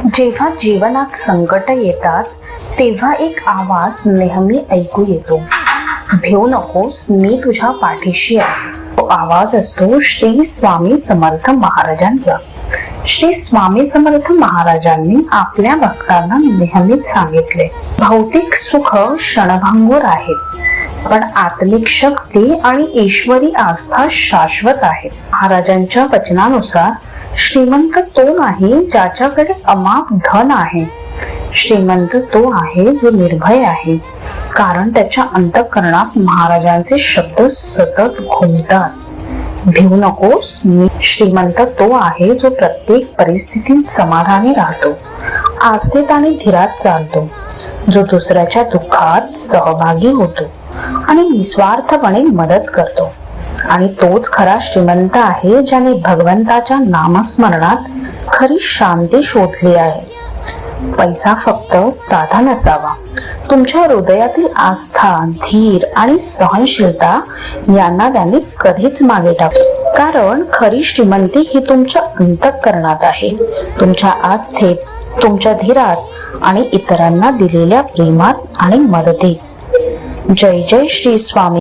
जेव्हा जीवनात संकट येतात तेव्हा एक आवाज नेहमी ऐकू येतो, भिवू नकोस, मी तुझ्या पाठीशी आहे. तो आवाज असतो श्री स्वामी समर्थ महाराजांचा. श्री स्वामी समर्थ महाराजांनी आपल्या भक्तांना नेहमीच सांगितले, भौतिक सुख क्षणभंगुर आहेत, पण आत्मिक शक्ती आणि ईश्वरी आस्था शाश्वत आहे. महाराजांच्या वचनानुसार श्रीमंत तो नाही ज्याच्याकडे अमाप धन आहे, श्रीमंत तो आहे जो निर्भय आहे, कारण त्याच्या अंतःकरणात महाराजांचे शब्द सतत घुमतात. भिवू नकोस, मी श्रीमंत तो आहे जो प्रत्येक परिस्थितीत समाधानी राहतो, आस्थेत आणि धीरात चालतो, जो दुसऱ्याच्या दुःखात सहभागी होतो आणि निस्वार्थपणे मदत करतो. आणि तोच खरा श्रीमंत आहे ज्याने भगवंताच्या नामस्मरणात खरी शांती शोधली आहे. पैसा फक्त साधन असावा, तुमच्या हृदयातील आस्था, धीर आणि सहनशीलता यांना त्याने कधीच मागे टाकू. कारण खरी श्रीमंती ही तुमच्या अंतःकरणात आहे, तुमच्या आस्थेत, तुमच्या धीरात आणि इतरांना दिलेल्या प्रेमात आणि मदतीत. जय जय श्री स्वामी.